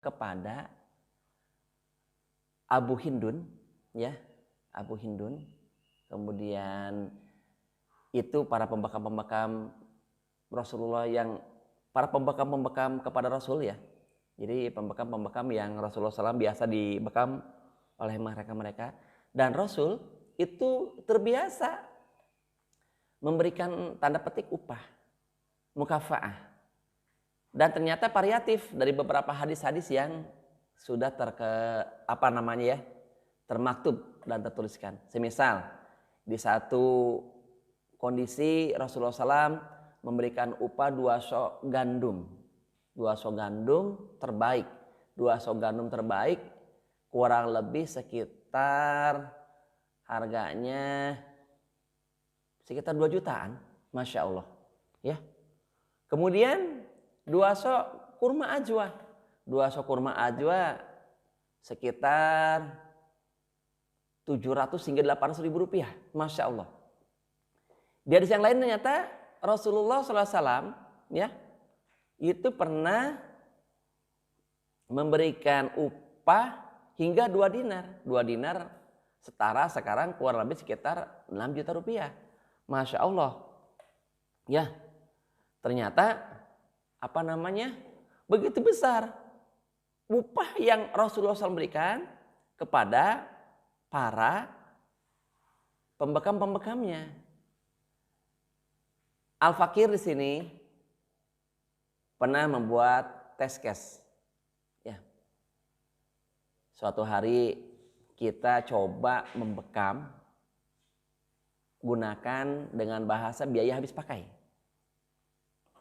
kepada Abu Hindun, ya, Abu Hindun. Kemudian itu para pembekam-pembekam Rasulullah yang para pembekam-pembekam kepada Rasul, ya. Jadi pembekam-pembekam yang Rasulullah SAW biasa dibekam oleh mereka-mereka. Dan Rasul itu terbiasa memberikan tanda petik upah, mukafaah. Dan ternyata variatif dari beberapa hadis-hadis yang sudah termaktub dan tertuliskan. Semisal di satu kondisi Rasulullah SAW memberikan upah 2 sok gandum. 2 sok gandum terbaik. 2 sok gandum terbaik kurang lebih sekitar harganya sekitar 2 jutaan. Masya Allah. Ya. Kemudian 2 sok kurma ajwa. 2 sok kurma ajwa sekitar 700 hingga 800 ribu rupiah. Masya Allah. Di hadis yang lain ternyata Rasulullah SAW, ya, itu pernah memberikan upah hingga 2 dinar. 2 dinar setara sekarang kurang lebih sekitar 6 juta rupiah. Masya Allah. Ya, ternyata begitu besar upah yang Rasulullah SAW berikan kepada para pembekam-pembekamnya. Al-Fakir di sini pernah membuat test case. Ya. Suatu hari kita coba membekam gunakan dengan bahasa biaya habis pakai.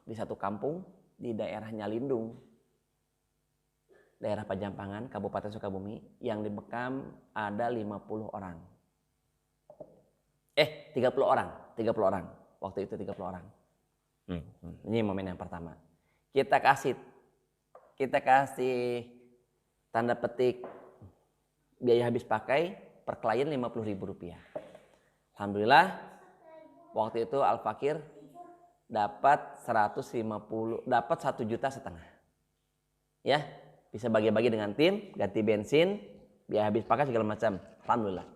Di satu kampung di daerahnya Lindung, daerah Pajampangan, Kabupaten Sukabumi, yang dibekam ada 50 orang. 30 orang. Waktu itu 30 orang. Ini momen yang pertama. Kita kasih tanda petik biaya habis pakai per klien 50.000 rupiah. Alhamdulillah waktu itu Al-Fakir dapat 1,5 juta. Ya, bisa bagi-bagi dengan tim, ganti bensin, biaya habis pakai segala macam. Alhamdulillah.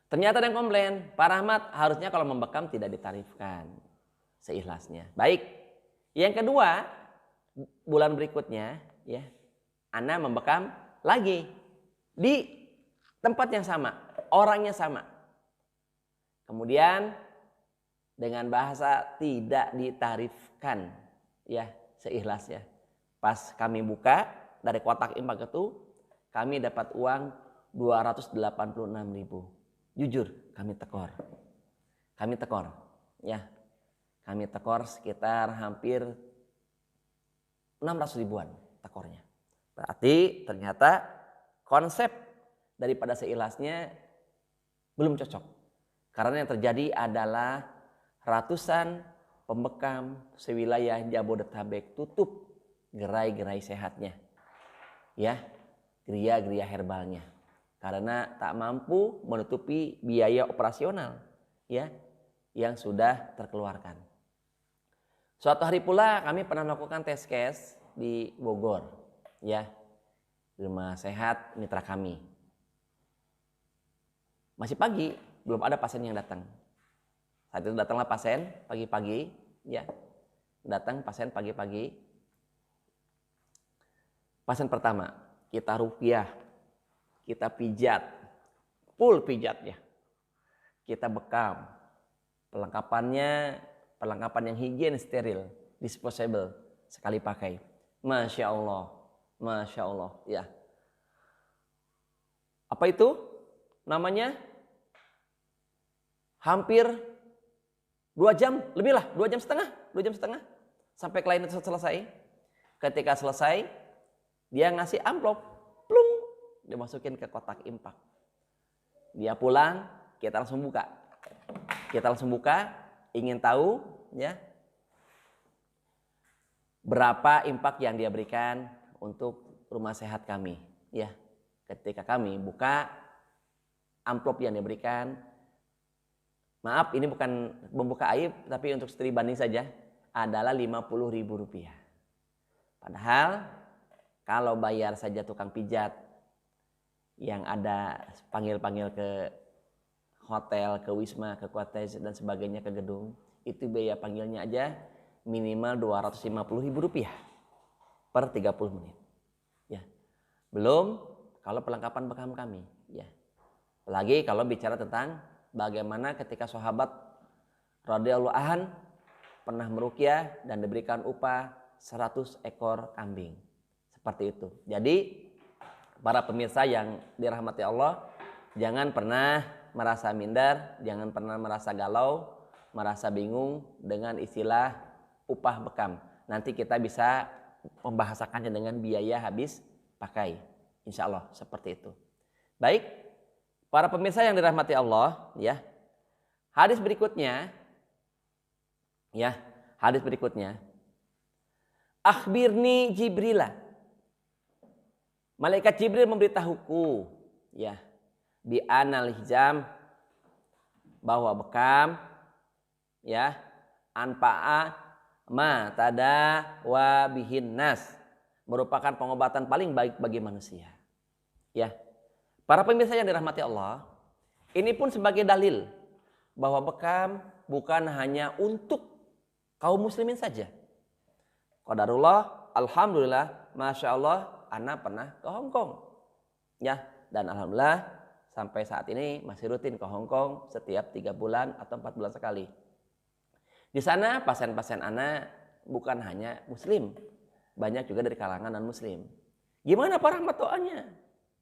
Ternyata ada yang komplain, Pak Rahmat, harusnya kalau membekam tidak ditarifkan, seikhlasnya. Baik. Yang kedua, bulan berikutnya, ya, Ana membekam lagi di tempat yang sama, orangnya sama. Kemudian dengan bahasa tidak ditarifkan, ya, seikhlasnya. Pas kami buka dari kotak infak itu, kami dapat uang 286.000. Jujur, kami tekor, ya, kami tekor sekitar hampir 600 ribuan tekornya. Berarti ternyata konsep daripada seikhlasnya belum cocok. Karena yang terjadi adalah ratusan pembekam sewilayah Jabodetabek tutup gerai-gerai sehatnya, ya, geria-geria herbalnya, karena tak mampu menutupi biaya operasional, ya, yang sudah terkeluarkan. Suatu hari pula kami pernah melakukan tes case di Bogor, ya, di rumah sehat mitra kami. Masih pagi, belum ada pasien yang datang. Saat itu datanglah pasien pagi-pagi, ya, datang pasien pagi-pagi. Pasien pertama, kita ruqyah, kita pijat, full pijatnya. Kita bekam. Perlengkapan yang higienis, steril, disposable, sekali pakai. Masya Allah, ya. Apa itu? Namanya hampir 2 jam, lebih lah, 2 jam setengah, sampai klien itu selesai. Ketika selesai, dia ngasih amplop, plung, dimasukin ke kotak infak. Dia pulang, kita langsung buka, ingin tahu, ya, berapa infak yang dia berikan untuk rumah sehat kami, ya. Ketika kami buka amplop yang diberikan, maaf, ini bukan membuka aib, tapi untuk studi banding saja, adalah 50.000 rupiah. Padahal Kalau bayar saja tukang pijat yang ada panggil-panggil ke hotel, ke wisma, ke kotej dan sebagainya, ke gedung, itu biaya panggilnya aja minimal Rp250.000 per 30 menit. Ya. Belum kalau perlengkapan bekam kami, ya. Apalagi kalau bicara tentang bagaimana ketika sahabat radhiyallahu an pernah meruqyah dan diberikan upah 100 ekor kambing. Seperti itu. Jadi para pemirsa yang dirahmati Allah, jangan pernah merasa minder, jangan pernah merasa galau, merasa bingung dengan istilah upah bekam. Nanti kita bisa membahasakannya dengan biaya habis pakai. Insya Allah seperti itu. Baik, para pemirsa yang dirahmati Allah, ya. Hadis berikutnya, ya, hadis berikutnya. Akhbirni Jibrilah. Malaikat Jibril memberitahuku, ya, bi anal hijam, bahwa bekam, ya, anpa'a ma tada wa bihin nas, merupakan pengobatan paling baik bagi manusia. Ya. Para pemirsa yang dirahmati Allah, ini pun sebagai dalil bahwa bekam bukan hanya untuk kaum muslimin saja. Qadarullah, alhamdulillah, masya Allah, ana pernah ke Hong Kong, ya, dan alhamdulillah sampai saat ini masih rutin ke Hong Kong setiap 3 bulan atau 4 bulan sekali. Di sana pasien-pasien ana bukan hanya muslim, banyak juga dari kalangan non muslim. Gimana para rahmat doanya?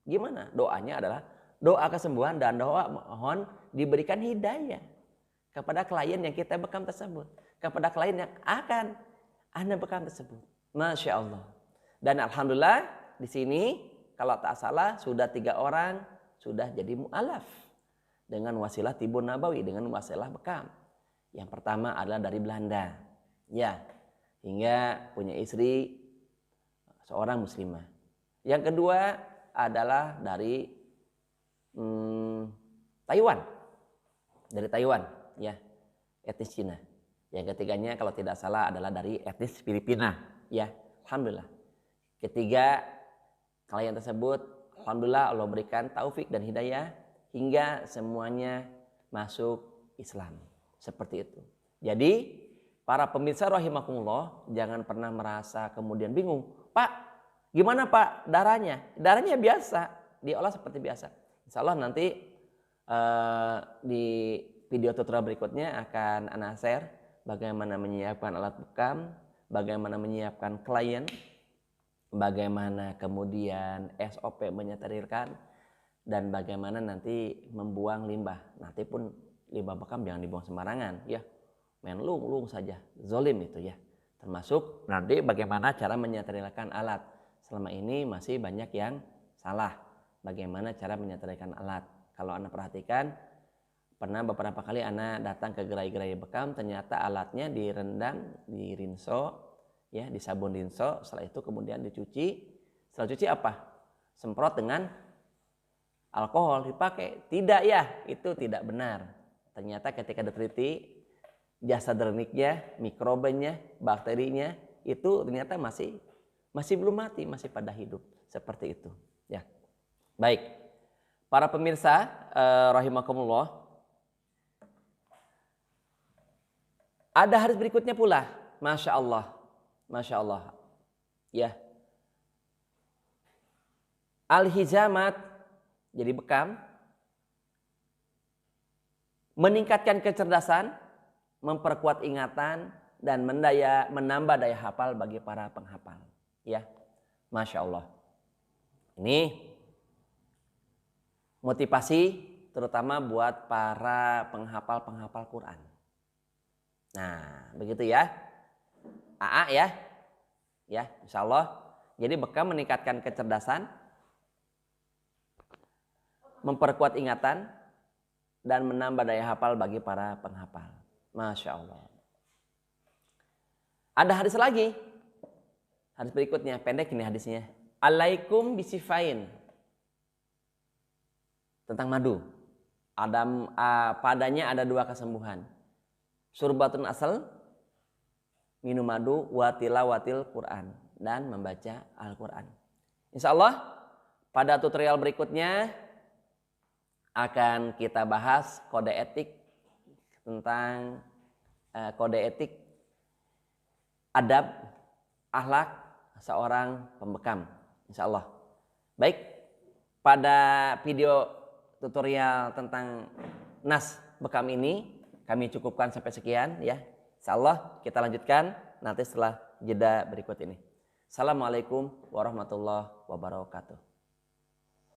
Gimana? Doanya adalah doa kesembuhan dan doa mohon diberikan hidayah kepada klien yang kita bekam tersebut, kepada klien yang akan ana bekam tersebut. Masya Allah. Dan alhamdulillah di sini kalau tak salah sudah 3 orang sudah jadi mu'alaf dengan wasilah tibun nabawi, dengan wasilah bekam. Yang pertama adalah dari Belanda, ya, hingga punya istri seorang muslimah. Yang kedua adalah dari Taiwan, dari Taiwan, ya, etnis Cina. Yang ketiganya kalau tidak salah adalah dari etnis Filipina, ya, alhamdulillah. Ketiga, klien tersebut alhamdulillah Allah berikan taufik dan hidayah hingga semuanya masuk Islam. Seperti itu. Jadi para pemirsa rahimakumullah, jangan pernah merasa kemudian bingung. Pak, gimana Pak darahnya? Darahnya biasa, diolah seperti biasa. Insya Allah nanti di video tutorial berikutnya akan ana share bagaimana menyiapkan alat bekam, bagaimana menyiapkan klien, bagaimana kemudian SOP menyeterirkan, dan bagaimana nanti membuang limbah. Nanti pun limbah bekam jangan dibuang sembarangan, ya, main lung saja, zolim itu, ya. Termasuk nanti bagaimana cara menyeterirkan alat. Selama ini masih banyak yang salah bagaimana cara menyeterirkan alat. Kalau Anda perhatikan, pernah beberapa kali Anda datang ke gerai-gerai bekam, ternyata alatnya direndam, dirinso, ya, di sabun rinso, setelah itu kemudian dicuci. Setelah cuci apa? Semprot dengan alkohol dipakai. Tidak, ya, itu tidak benar. Ternyata ketika diteliti, jasa derniknya, mikrobenya, bakterinya itu ternyata masih belum mati, masih pada hidup. Seperti itu, ya. Baik. Para pemirsa rahimakumullah, ada hadis berikutnya pula, masya Allah. Masya Allah, ya. Al-hijamat, jadi bekam, meningkatkan kecerdasan, memperkuat ingatan, dan menambah daya hafal bagi para penghafal, ya. Masya Allah. Ini motivasi terutama buat para penghafal Quran. Nah, begitu ya. AA, ya. Ya, insya Allah. Jadi bekam meningkatkan kecerdasan, memperkuat ingatan, dan menambah daya hafal bagi para penghafal. Masya Allah. Ada hadis lagi. Hadis berikutnya, pendek ini hadisnya. Alaikum bisifain. Tentang madu. Padanya ada 2 kesembuhan. Surbatun asal, minum madu, watilawatil Quran, dan membaca Al-Quran. Insya Allah pada tutorial berikutnya akan kita bahas kode etik tentang kode etik adab akhlak seorang pembekam. Insya Allah. Baik, pada video tutorial tentang nas bekam ini kami cukupkan sampai sekian ya. Insya Allah kita lanjutkan nanti setelah jeda berikut ini. Assalamualaikum warahmatullahi wabarakatuh.